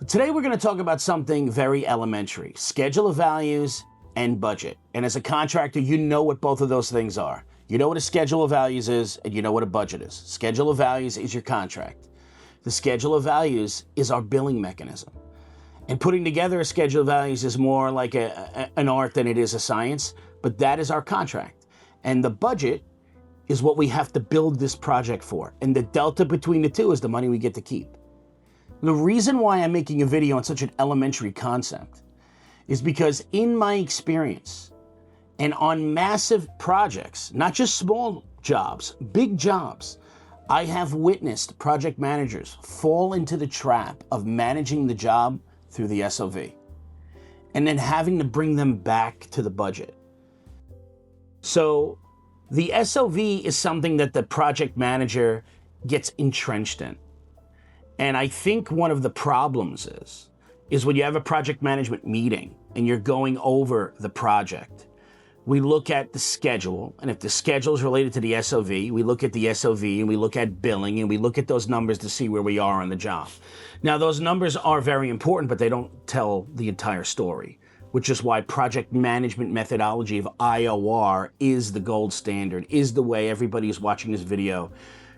Today we're going to talk about something very elementary: schedule of values and budget. And as a contractor, you know what both of those things are. You know what a schedule of values is, and you know what a budget is. Schedule of values is your contract. The schedule of values is our billing mechanism. And putting together a schedule of values is more like an art than it is a science, but that is our contract. And the budget is what we have to build this project for. And the delta between the two is the money we get to keep. The reason why I'm making a video on such an elementary concept is because in my experience and on massive projects, not just small jobs, big jobs, I have witnessed project managers fall into the trap of managing the job through the SOV and then having to bring them back to the budget. So the SOV is something that the project manager gets entrenched in. And I think one of the problems is when you have a project management meeting and you're going over the project, we look at the schedule, and if the schedule is related to the SOV, we look at the SOV and we look at billing and we look at those numbers to see where we are on the job. Now, those numbers are very important, but they don't tell the entire story, which is why project management methodology of IOR is the gold standard, is the way everybody who's watching this video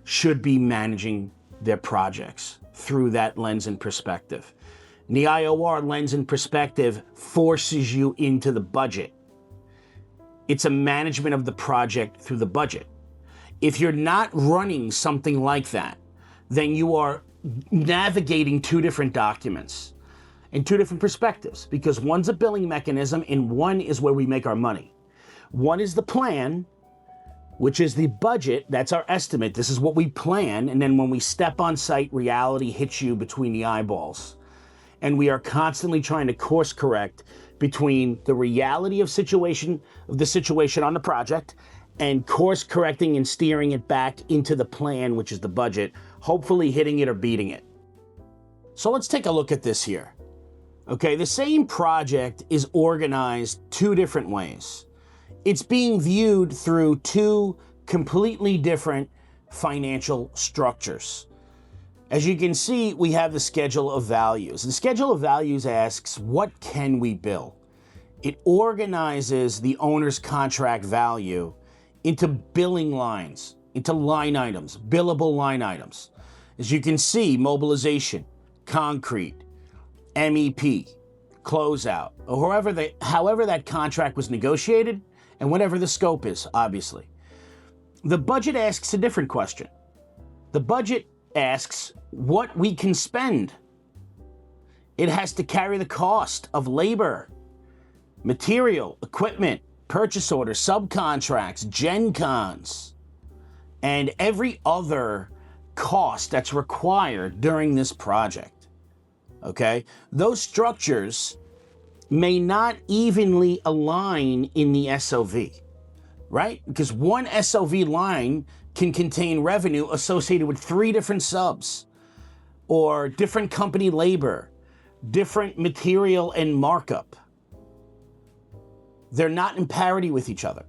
should be managing their projects, through that lens and perspective. And the IOR lens and perspective forces you into the budget. It's a management of the project through the budget. If you're not running something like that, then you are navigating two different documents in two different perspectives, because one's a billing mechanism and one is where we make our money. One is the plan, which is the budget. That's our estimate. This is what we plan. And then when we step on site, reality hits you between the eyeballs. And we are constantly trying to course correct between the reality of the situation on the project and course correcting and steering it back into the plan, which is the budget, hopefully hitting it or beating it. So let's take a look at this here. Okay, the same project is organized two different ways. It's being viewed through two completely different financial structures. As you can see, we have the schedule of values. The schedule of values asks, what can we bill? It organizes the owner's contract value into billing lines, into line items, billable line items. As you can see, mobilization, concrete, MEP, closeout, or however that contract was negotiated, and whatever the scope is, obviously. The budget asks a different question. The budget asks what we can spend. It has to carry the cost of labor, material, equipment, purchase orders, subcontracts, gen cons, and every other cost that's required during this project. Okay? Those structures may not evenly align in the SOV, right? Because one SOV line can contain revenue associated with three different subs, or different company labor, different material and markup. They're not in parity with each other,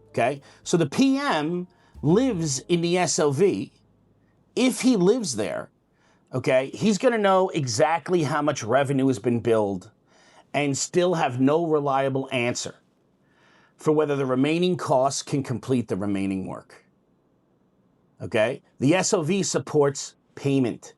okay? So the PM lives in the SOV. If he lives there, okay, he's gonna know exactly how much revenue has been billed and still have no reliable answer for whether the remaining costs can complete the remaining work. Okay? The SOV supports payment.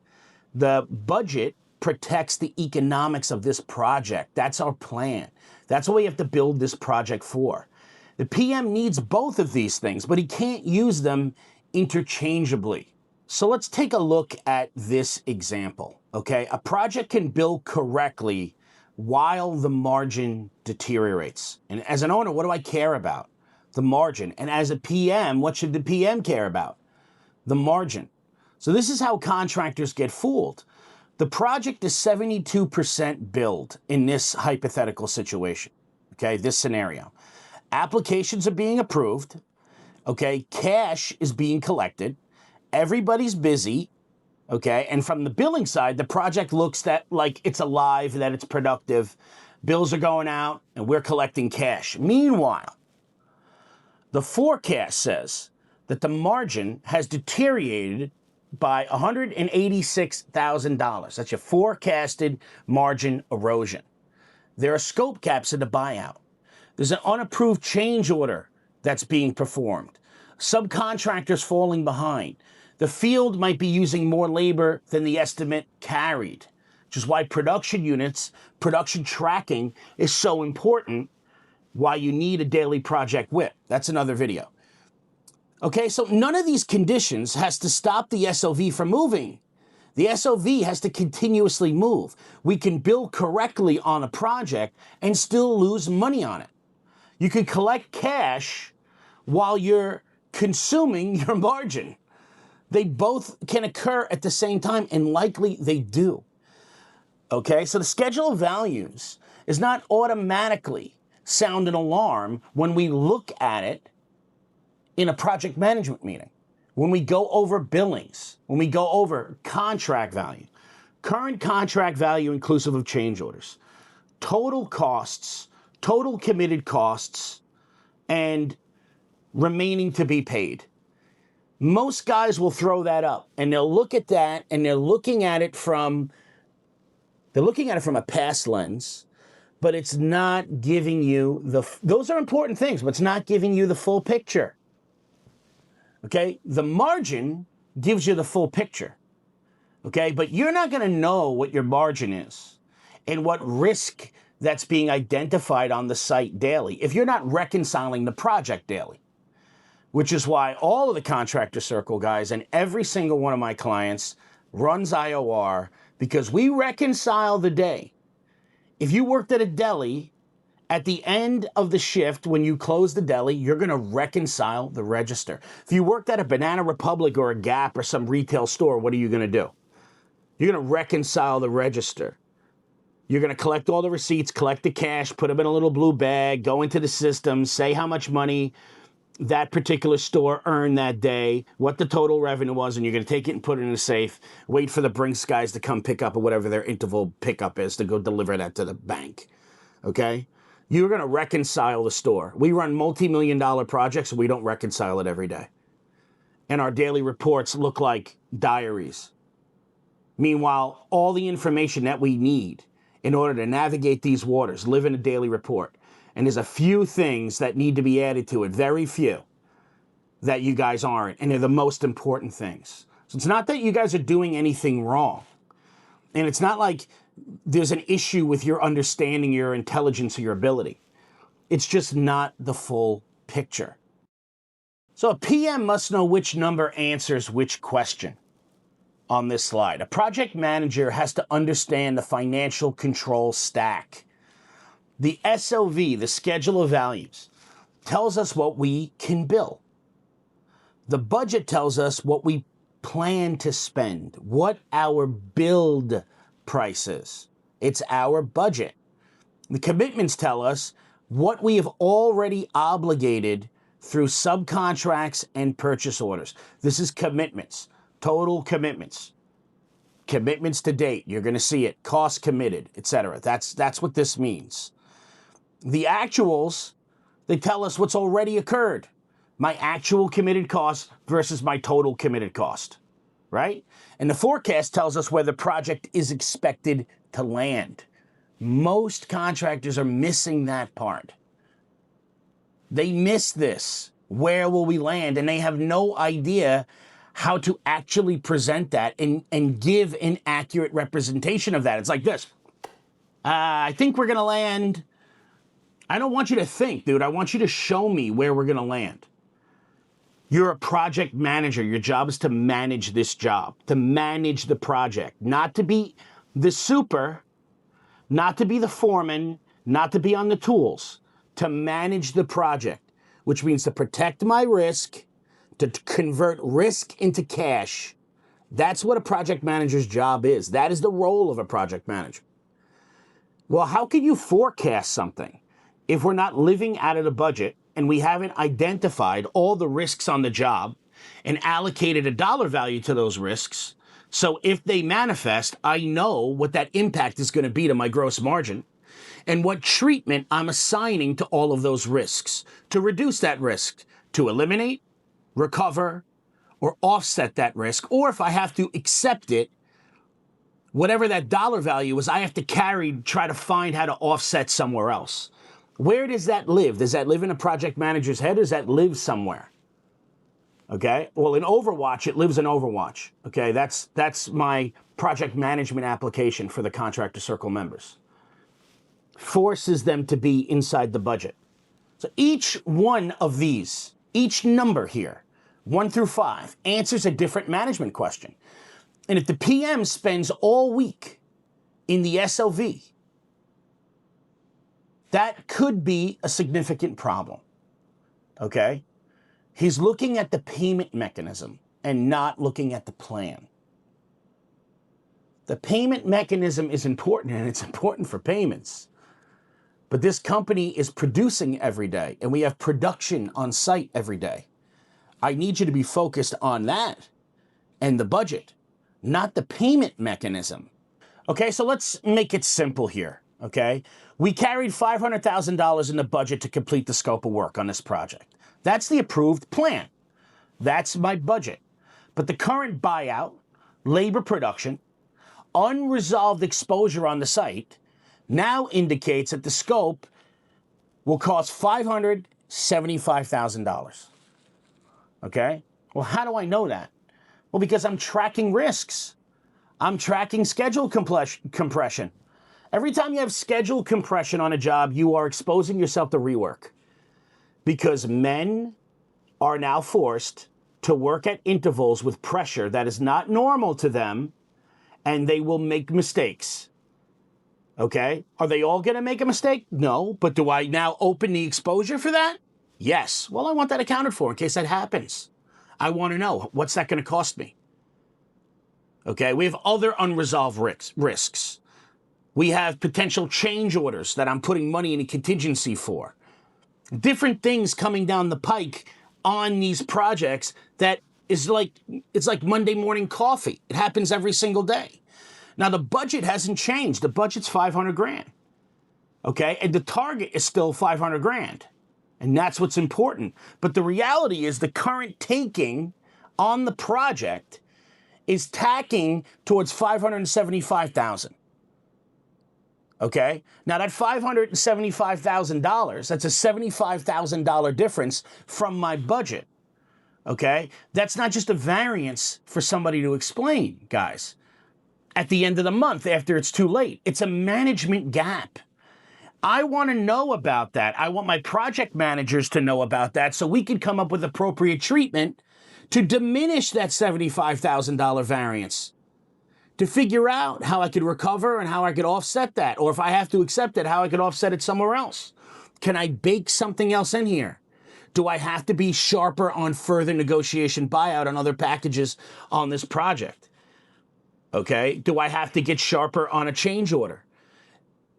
The budget protects the economics of this project. That's our plan. That's what we have to build this project for. The PM needs both of these things, but he can't use them interchangeably. So let's take a look at this example, okay? A project can bill correctly while the margin deteriorates. And as an owner, what do I care about? The margin. And as a PM, what should the PM care about? The margin. So this is how contractors get fooled. The project is 72% billed in this hypothetical situation, okay, this scenario. Applications are being approved, okay, cash is being collected, everybody's busy, okay, and from the billing side, the project looks like it's alive, that it's productive, bills are going out, and we're collecting cash. Meanwhile, the forecast says that the margin has deteriorated by $186,000. That's your forecasted margin erosion. There are scope caps in the buyout. There's an unapproved change order that's being performed. Subcontractors falling behind. The field might be using more labor than the estimate carried, which is why production units, production tracking is so important, why you need a daily project whip. That's another video. Okay, so none of these conditions has to stop the SOV from moving. The SOV has to continuously move. We can bill correctly on a project and still lose money on it. You can collect cash while you're consuming your margin. They both can occur at the same time, and likely they do. Okay, so the schedule of values is not automatically sound an alarm when we look at it in a project management meeting. When we go over billings, when we go over contract value, current contract value inclusive of change orders, total costs, total committed costs, and remaining to be paid. Most guys will throw that up and they'll look at that and they're looking at it from a past lens, but it's not giving you those are important things, but it's not giving you the full picture. Okay, the margin gives you the full picture, okay? But you're not gonna know what your margin is and what risk that's being identified on the site daily if you're not reconciling the project daily, which is why all of the Contractor Circle guys and every single one of my clients runs IOR, because we reconcile the day. If you worked at a deli, at the end of the shift, when you close the deli, you're going to reconcile the register. If you worked at a Banana Republic or a Gap or some retail store, what are you going to do? You're going to reconcile the register. You're going to collect all the receipts, collect the cash, put them in a little blue bag, go into the system, say how much money that particular store earned that day, what the total revenue was, and you're going to take it and put it in a safe, wait for the Brinks guys to come pick up or whatever their interval pickup is to go deliver that to the bank. Okay? You're going to reconcile the store. We run multi-million-dollar projects, and we don't reconcile it every day. And our daily reports look like diaries. Meanwhile, all the information that we need in order to navigate these waters live in a daily report. And there's a few things that need to be added to it, very few, that you guys aren't, and they're the most important things. So it's not that you guys are doing anything wrong. And it's not like there's an issue with your understanding, your intelligence, or your ability. It's just not the full picture. So a PM must know which number answers which question on this slide. A project manager has to understand the financial control stack. The SOV, the schedule of values, tells us what we can bill. The budget tells us what we plan to spend, what our build price is. It's our budget. The commitments tell us what we have already obligated through subcontracts and purchase orders. This is commitments, total commitments. Commitments to date, you're going to see it, cost committed, etc. That's what this means. The actuals, they tell us what's already occurred. My actual committed cost versus my total committed cost, right? And the forecast tells us where the project is expected to land. Most contractors are missing that part. They miss this. Where will we land? And they have no idea how to actually present that and give an accurate representation of that. It's like this. I think we're going to land. I don't want you to think, dude. I want you to show me where we're going to land. You're a project manager. Your job is to manage this job, to manage the project, not to be the super, not to be the foreman, not to be on the tools, to manage the project, which means to protect my risk, to convert risk into cash. That's what a project manager's job is. That is the role of a project manager. Well, how can you forecast something if we're not living out of the budget and we haven't identified all the risks on the job and allocated a dollar value to those risks? So if they manifest, I know what that impact is going to be to my gross margin and what treatment I'm assigning to all of those risks to reduce that risk, to eliminate, recover, or offset that risk, or if I have to accept it, whatever that dollar value is, I have to try to find how to offset somewhere else. Where does that live? Does that live in a project manager's head, or does that live somewhere? Okay, well, in Overwatch, it lives in Overwatch. Okay, that's my project management application for the Contractor Circle members. Forces them to be inside the budget. So each one of these, each number here, 1 through 5, answers a different management question. And if the PM spends all week in the SOV, that could be a significant problem, okay? He's looking at the payment mechanism and not looking at the plan. The payment mechanism is important, and it's important for payments. But this company is producing every day, and we have production on site every day. I need you to be focused on that and the budget, not the payment mechanism. Okay, so let's make it simple here, okay? We carried $500,000 in the budget to complete the scope of work on this project. That's the approved plan. That's my budget. But the current buyout, labor production, unresolved exposure on the site now indicates that the scope will cost $575,000. Okay? Well, how do I know that? Well, because I'm tracking risks. I'm tracking schedule compression. Every time you have schedule compression on a job, you are exposing yourself to rework. Because men are now forced to work at intervals with pressure that is not normal to them, and they will make mistakes. Okay? Are they all going to make a mistake? No. But do I now open the exposure for that? Yes. Well, I want that accounted for in case that happens. I want to know, what's that going to cost me? Okay? We have other unresolved risks. We have potential change orders that I'm putting money in a contingency for. Different things coming down the pike on these projects that is it's like Monday morning coffee. It happens every single day. Now, the budget hasn't changed. The budget's 500 grand. Okay? And the target is still 500 grand. And that's what's important. But the reality is the current taking on the project is tacking towards 575,000. Okay? Now, that $575,000, that's a $75,000 difference from my budget. Okay? That's not just a variance for somebody to explain, guys. At the end of the month, after it's too late, it's a management gap. I want to know about that. I want my project managers to know about that so we can come up with appropriate treatment to diminish that $75,000 variance, to figure out how I could recover and how I could offset that, or if I have to accept it, how I could offset it somewhere else. Can I bake something else in here? Do I have to be sharper on further negotiation buyout on other packages on this project? Okay, do I have to get sharper on a change order?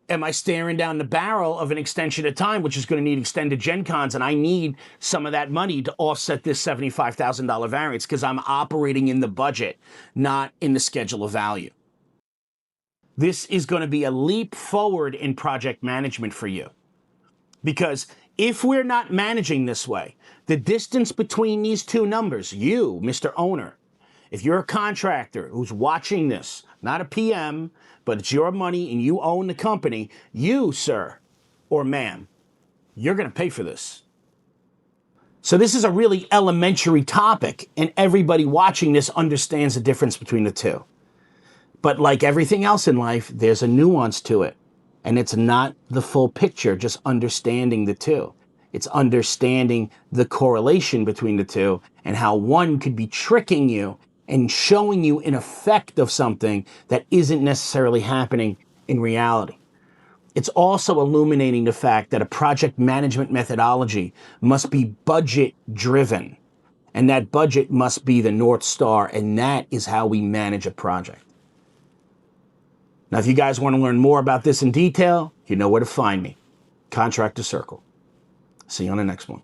Am I staring down the barrel of an extension of time, which is going to need extended Gen Cons, and I need some of that money to offset this $75,000 variance because I'm operating in the budget, not in the schedule of value. This is going to be a leap forward in project management for you. Because if we're not managing this way, the distance between these two numbers, you, Mr. Owner, if you're a contractor who's watching this, not a PM, but it's your money and you own the company, you, sir or ma'am, you're going to pay for this. So this is a really elementary topic, and everybody watching this understands the difference between the two. But like everything else in life, there's a nuance to it. And it's not the full picture, just understanding the two. It's understanding the correlation between the two and how one could be tricking you and showing you an effect of something that isn't necessarily happening in reality. It's also illuminating the fact that a project management methodology must be budget driven, and that budget must be the North Star, and that is how we manage a project. Now, if you guys want to learn more about this in detail, you know where to find me. Contractor Circle. See you on the next one.